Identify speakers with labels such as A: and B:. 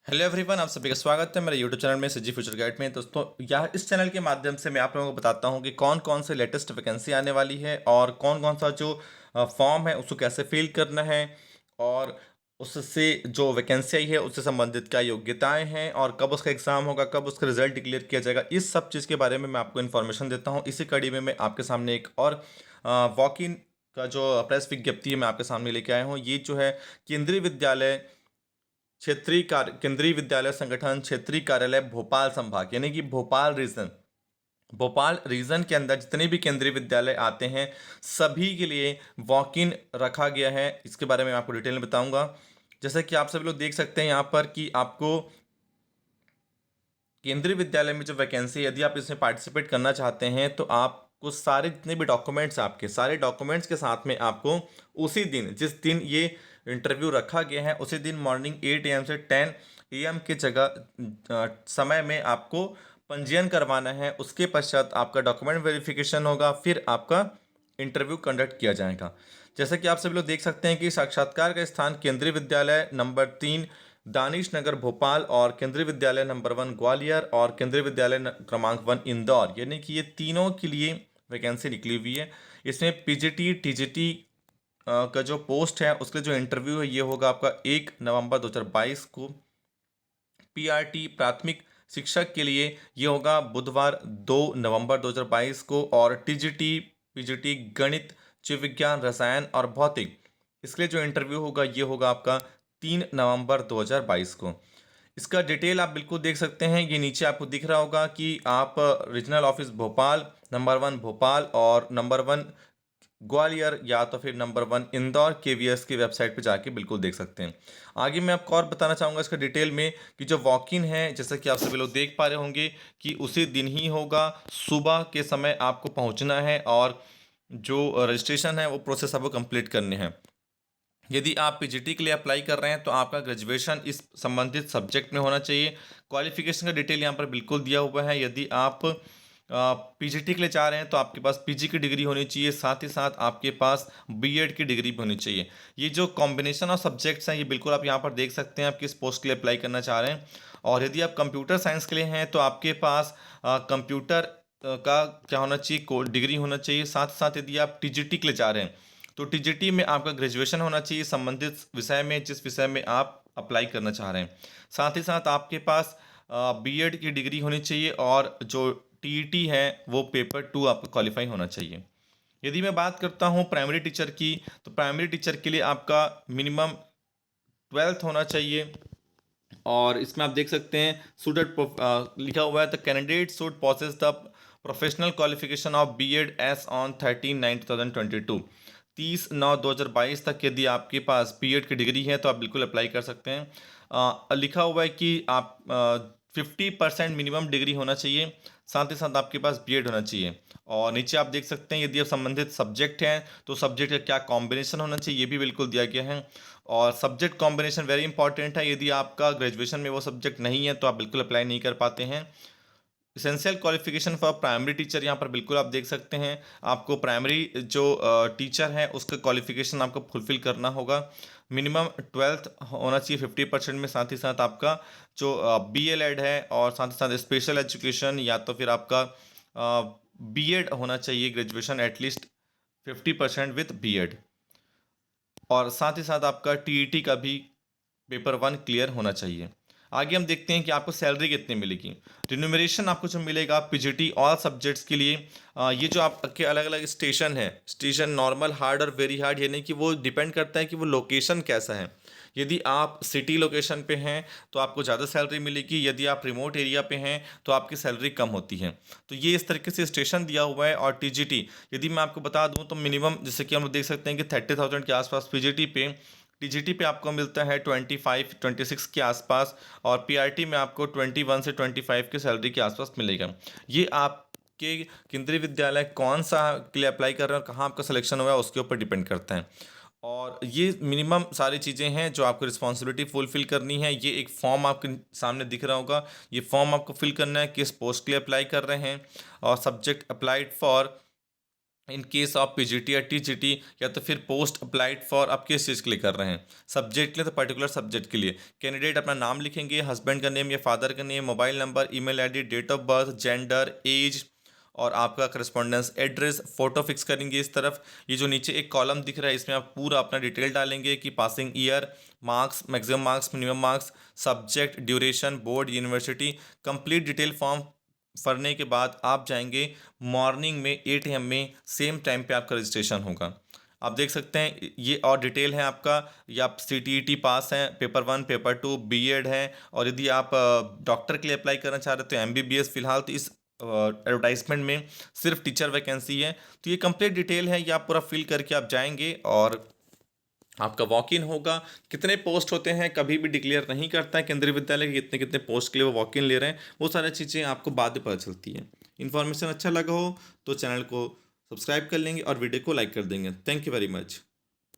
A: Hello everyone, आप सभी का स्वागत है मेरे यूट्यूब चैनल में सजी फ्यूचर गाइड में। दोस्तों, यह इस चैनल के माध्यम से मैं आप लोगों को बताता हूं कि कौन कौन से लेटेस्ट वैकेंसी आने वाली है और कौन कौन सा जो फॉर्म है उसको कैसे फिल करना है और उससे जो वैकेंसी आई है उससे संबंधित क्या योग्यताएं हैं और कब उसका एग्ज़ाम होगा, कब उसका रिजल्ट डिक्लेयर किया जाएगा। इस सब चीज़ के बारे में मैं आपको इन्फॉर्मेशन देता हूँ। इसी कड़ी में मैं आपके सामने एक और वॉक इन का जो प्रेस विज्ञप्ति है मैं आपके सामने लेके आया हूँ। ये जो है केंद्रीय विद्यालय संगठन क्षेत्रीय कार्यालय भोपाल संभाग यानी कि भोपाल रीजन के अंदर जितने भी केंद्रीय विद्यालय आते हैं सभी के लिए वॉक इन रखा गया है। इसके बारे में मैं आपको डिटेल में बताऊंगा। जैसे कि आप सभी लोग देख सकते हैं यहाँ पर कि आपको केंद्रीय विद्यालय में जो वैकेंसी, यदि आप इसमें पार्टिसिपेट करना चाहते हैं तो आपको सारे जितने भी डॉक्यूमेंट्स, आपके सारे डॉक्यूमेंट्स के साथ में आपको उसी दिन, जिस दिन ये इंटरव्यू रखा गया है उसी दिन मॉर्निंग 8 AM से 10 AM की जगह समय में आपको पंजीयन करवाना है। उसके पश्चात आपका डॉक्यूमेंट वेरिफिकेशन होगा, फिर आपका इंटरव्यू कंडक्ट किया जाएगा। जैसे कि आप सभी लोग देख सकते हैं कि साक्षात्कार का स्थान केंद्रीय विद्यालय नंबर 3 दानिश नगर भोपाल और केंद्रीय विद्यालय नंबर 1 ग्वालियर और केंद्रीय विद्यालय क्रमांक 1 इंदौर, यानी कि ये तीनों के लिए वैकेंसी निकली हुई है। इसमें पीजीटी टीजीटी का जो पोस्ट है उसके जो इंटरव्यू है ये होगा आपका 1 नवंबर 2022 को। पीआरटी प्राथमिक शिक्षक के लिए ये होगा बुधवार 2 नवंबर 2022 को। और टीजीटी पीजीटी गणित, जीव विज्ञान, रसायन और भौतिक, इसके लिए जो इंटरव्यू होगा ये होगा आपका 3 नवंबर 2022 को। इसका डिटेल आप बिल्कुल देख सकते हैं, ये नीचे आपको दिख रहा होगा कि आप regional office Bhopal number 1 Bhopal और नंबर 1 ग्वालियर या तो फिर नंबर 1 इंदौर केवीएस की वेबसाइट पे जाके बिल्कुल देख सकते हैं। आगे मैं आपको और बताना चाहूँगा इसका डिटेल में कि जो वॉक इन है, जैसा कि आप सभी लोग देख पा रहे होंगे कि उसी दिन ही होगा। सुबह के समय आपको पहुँचना है और जो रजिस्ट्रेशन है वो प्रोसेस आपको कंप्लीट करने हैं। यदि आप पीजीटी के लिए अप्लाई कर रहे हैं तो आपका ग्रेजुएशन इस संबंधित सब्जेक्ट में होना चाहिए। क्वालिफिकेशन का डिटेल यहाँ पर बिल्कुल दिया हुआ है। यदि आप पीजीटी के लिए चाह रहे हैं तो आपके पास पीजी की डिग्री होनी चाहिए, साथ ही साथ आपके पास बीएड की डिग्री भी होनी चाहिए। ये जो कॉम्बिनेशन ऑफ सब्जेक्ट्स हैं ये बिल्कुल आप यहाँ पर देख सकते हैं आप किस पोस्ट के लिए अप्लाई करना चाह रहे हैं। और यदि आप कंप्यूटर साइंस के लिए हैं तो आपके पास कंप्यूटर का क्या होना चाहिए, कोर्स डिग्री होना चाहिए। साथ ही साथ यदि आप टीजीटी के लिए चाह रहे हैं तो टीजीटी में आपका ग्रेजुएशन होना चाहिए संबंधित विषय में, जिस विषय में आप अप्लाई करना चाह रहे हैं। साथ ही साथ आपके पास बीएड की डिग्री होनी चाहिए और जो टीईटी है वो पेपर 2 आपका क्वालिफाई होना चाहिए। यदि मैं बात करता हूँ प्राइमरी टीचर की, तो प्राइमरी टीचर के लिए आपका मिनिमम 12th होना चाहिए। और इसमें आप देख सकते हैं लिखा हुआ है the candidate should possess the professional qualification of BEd as on 13/9/2022। 30/9/2022 तक यदि आपके पास बीएड की डिग्री है तो आप बिल्कुल अप्लाई कर सकते हैं। लिखा हुआ है कि आप 50% मिनिमम डिग्री होना चाहिए, साथ ही साथ आपके पास बीएड होना चाहिए। और नीचे आप देख सकते हैं यदि आप संबंधित सब्जेक्ट हैं तो सब्जेक्ट का क्या कॉम्बिनेशन होना चाहिए ये भी बिल्कुल दिया गया है। और सब्जेक्ट कॉम्बिनेशन वेरी इंपॉर्टेंट है, यदि आपका ग्रेजुएशन में वो सब्जेक्ट नहीं है तो आप बिल्कुल अप्लाई नहीं कर पाते हैं। Essential qualification for primary teacher यहाँ पर बिल्कुल आप देख सकते हैं। आपको प्राइमरी जो टीचर है उसका क्वालिफिकेशन आपको फुलफिल करना होगा। मिनिमम 12th होना चाहिए 50% में। साथ ही साथ आपका जो बीएलएड है और साथ ही साथ स्पेशल एजुकेशन या तो फिर आपका बीएड होना चाहिए, ग्रेजुएशन एटलीस्ट 50% विथ बीएड। और साथ ही साथ आपका टीईटी का भी पेपर 1 क्लियर होना चाहिए। आगे हम देखते हैं कि आपको सैलरी कितनी मिलेगी। रिन्यूमरेशन आपको जो मिलेगा पीजीटी ऑल सब्जेक्ट्स के लिए, ये जो आपके अलग अलग स्टेशन है, स्टेशन नॉर्मल, हार्ड और वेरी हार्ड, यानी कि वो डिपेंड करता है कि वो लोकेशन कैसा है। यदि आप सिटी लोकेशन पे हैं तो आपको ज़्यादा सैलरी मिलेगी, यदि आप रिमोट एरिया पे हैं तो आपकी सैलरी कम होती है। तो ये इस तरीके से स्टेशन दिया हुआ है। और टीजीटी यदि मैं आपको बता दूं तो मिनिमम, जैसे कि हम लोग देख सकते हैं कि 30,000 के आसपास पीजीटी पे, टीजीटी पे आपको मिलता है 25-26 के आसपास। और पीआरटी में आपको 21 से 25 की सैलरी के आसपास मिलेगा। ये आपके केंद्रीय विद्यालय कौन सा के लिए अप्लाई कर रहे हैं और कहाँ आपका सिलेक्शन हुआ है उसके ऊपर डिपेंड करता है। और ये मिनिमम सारी चीज़ें हैं जो आपको रिस्पॉन्सिबिलिटी फुलफिल करनी है। ये एक फॉर्म आपके सामने दिख रहा होगा, ये फॉर्म आपको फिल करना है, किस पोस्ट के लिए अप्लाई कर रहे हैं और subject applied for in case of PGT या टीजीटी, या तो फिर पोस्ट अप्लाइड फॉर आप किस चीज़ के लिए कर रहे हैं, सब्जेक्ट के लिए तो पर्टिकुलर सब्जेक्ट के लिए कैंडिडेट अपना नाम लिखेंगे, हस्बैंड का नेम या फादर का name, mobile number, email ID, date of birth, gender, age और आपका करस्पॉन्डेंस एड्रेस, फोटो फिक्स करेंगे इस तरफ। ये जो नीचे एक कॉलम दिख रहा है इसमें आप पूरा अपना डिटेल डालेंगे कि passing year, marks, maximum marks, minimum marks, subject, duration, board, university, complete detail form भरने के बाद आप जाएंगे मॉर्निंग में 8 AM में, सेम टाइम पे आपका रजिस्ट्रेशन होगा। आप देख सकते हैं ये और डिटेल है आपका, या आप CTET पास हैं, पेपर 1 पेपर 2 बीएड है, और यदि आप डॉक्टर के लिए अप्लाई करना चाह रहे हो तो MBBS। फिलहाल तो इस एडवर्टाइजमेंट में सिर्फ टीचर वैकेंसी है। तो ये कंप्लीट डिटेल है, ये आप पूरा फिल करके आप जाएंगे और आपका वॉक इन होगा। कितने पोस्ट होते हैं कभी भी डिक्लेयर नहीं करता है केंद्रीय विद्यालय के कितने कितने पोस्ट के लिए वो वॉक इन ले रहे हैं, वो सारी चीज़ें आपको बाद में पता चलती है। इन्फॉर्मेशन अच्छा लगा हो तो चैनल को सब्सक्राइब कर लेंगे और वीडियो को लाइक कर देंगे। Thank you very much.